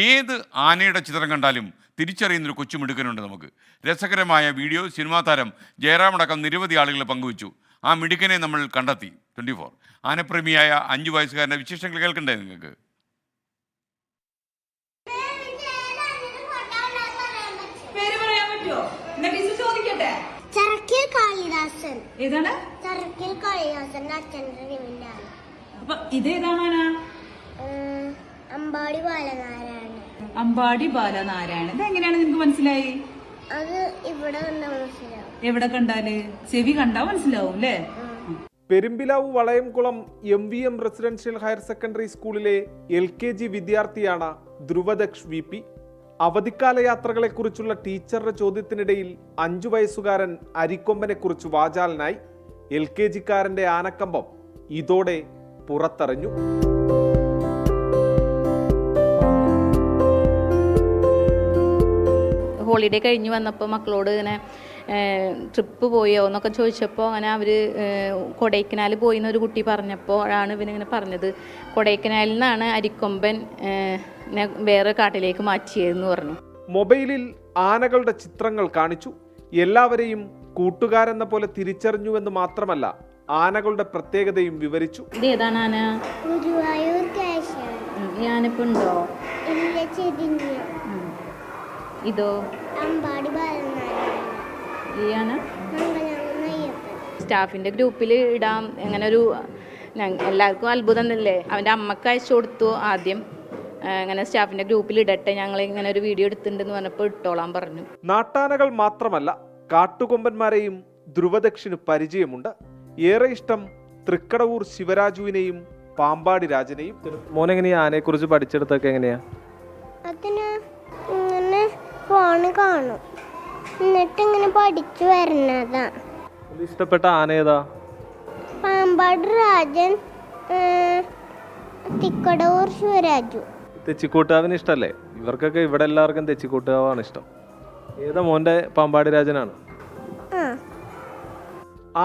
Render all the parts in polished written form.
ഏത് ആനയുടെ ചിത്രം കണ്ടാലും തിരിച്ചറിയുന്നൊരു കൊച്ചുമിടുക്കനുണ്ട് നമുക്ക്. രസകരമായ വീഡിയോ സിനിമാ താരം ജയറാമടക്കം നിരവധി ആളുകൾ പങ്കുവച്ചു. ആ മിടുക്കനെ നമ്മൾ കണ്ടെത്തി. 24 ആനപ്രേമിയായ 5 വയസ്സുകാരൻ്റെ വിശേഷങ്ങൾ കേൾക്കണ്ടേ നിങ്ങൾക്ക്? അമ്പാടി ബാലനാരായണൻ. ഇതെങ്ങനെയാണ് നിനക്ക് മനസ്സിലായി? അത് ഇവിടെ മനസ്സിലാവും. എവിടെ കണ്ടാല്? ചെവി കണ്ടാ മനസ്സിലാവും അല്ലേ? Perumpilavu Valayamkulam MVM residential higher secondary സ്കൂളിലെ LKG വിദ്യാർത്ഥിയാണ് ധ്രുവദക്ഷ് VP. അവധിക്കാല യാത്രകളെക്കുറിച്ചുള്ള ടീച്ചറുടെ ചോദ്യത്തിനിടയിൽ 5 വയസ്സുകാരൻ അരിക്കൊമ്പനെ കുറിച്ച് വാചാലനായി. LKG-കാരന്റെ ആനക്കമ്പം ഇതോടെ പുറത്തറിഞ്ഞു. ഹോളിഡേ കഴിഞ്ഞ് വന്നപ്പോൾ മക്കളോട് ഇങ്ങനെ ട്രിപ്പ് പോയോ എന്നൊക്കെ ചോദിച്ചപ്പോൾ അങ്ങനെ അവർ കൊടൈക്കനാൽ പോയി എന്നൊരു കുട്ടി പറഞ്ഞപ്പോൾ ആണ് ഇവനിങ്ങനെ പറഞ്ഞത് കൊടൈക്കനാലിൽ നിന്നാണ് അരിക്കൊമ്പൻ വേറെ കാട്ടിലേക്ക് മാറ്റിയതെന്ന് പറഞ്ഞു. മൊബൈലിൽ ആനകളുടെ ചിത്രങ്ങൾ കാണിച്ചു. എല്ലാവരെയും കൂട്ടുകാരെന്ന പോലെ തിരിച്ചറിഞ്ഞുവെന്ന് മാത്രമല്ല, ആനകളുടെ പ്രത്യേകതയും വിവരിച്ചു. ഇത് ഏതാണ് ആന? ഈ ആനപ്പ് ഉണ്ടോ? ഇതോ? ഈ ആന സ്റ്റാഫിൻ്റെ ഗ്രൂപ്പിൽ ഇടാം. അങ്ങനെ ഒരു എല്ലാവർക്കും അത്ഭുതം തന്നെ. അവൻ്റെ അമ്മക്ക് അയച്ചു കൊടുത്തു ആദ്യം. അങ്ങനെ സ്റ്റാഫിൻ്റെ ഗ്രൂപ്പിൽ ഇടട്ടെ, ഞങ്ങൾ ഇങ്ങനെ ഒരു വീഡിയോ എടുത്തിട്ടുണ്ടെന്ന് പറഞ്ഞപ്പോൾ ഇട്ടോളാൻ പറഞ്ഞു. നാട്ടാനകൾ മാത്രമല്ല, കാട്ടുകൊമ്പന്മാരെയും ധ്രുവദക്ഷിന് പരിചയമുണ്ട്. ഏറെ ഇഷ്ടം തൃക്കടവൂർ ശിവരാജുവിനെയും പാമ്പാടി രാജനെയും. മോനെങ്ങനെയാ ആനയെക്കുറിച്ച് പഠിച്ചെടുത്തൊക്കെ എങ്ങനെയാ? ഫോണ് കാണും, എന്നിട്ട് ഇങ്ങനെ പഠിച്ചു വരുന്നതാ. ഇഷ്ടപ്പെട്ട ആന ഏതാ? പാമ്പാട് രാജൻ, തിക്കടൂർ ശിവരാജു. തെച്ചിക്കോട്ടുകാവിന് ഇഷ്ടല്ലേ? ഇവർക്കൊക്കെ ഇവിടെ എല്ലാവർക്കും തെച്ചിക്കോട്ടുകാവാണ് ഇഷ്ടം. ഏതാ മോന്റെ? പാമ്പാടി രാജനാണ്.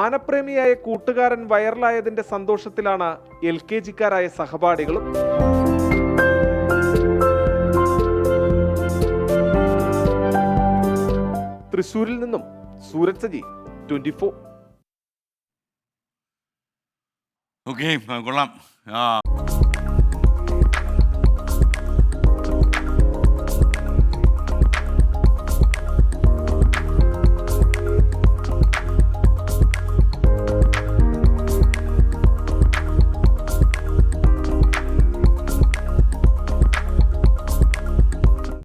ആനപ്രേമിയായ കൂട്ടുകാരൻ വൈറലായതിന്റെ സന്തോഷത്തിലാണ് LKG-ക്കാരായ സഹപാഠികളും. തൃശ്ശൂരിൽ നിന്നും സൂരജ് സജി, 24. ഓക്കെ, കൊള്ളാം.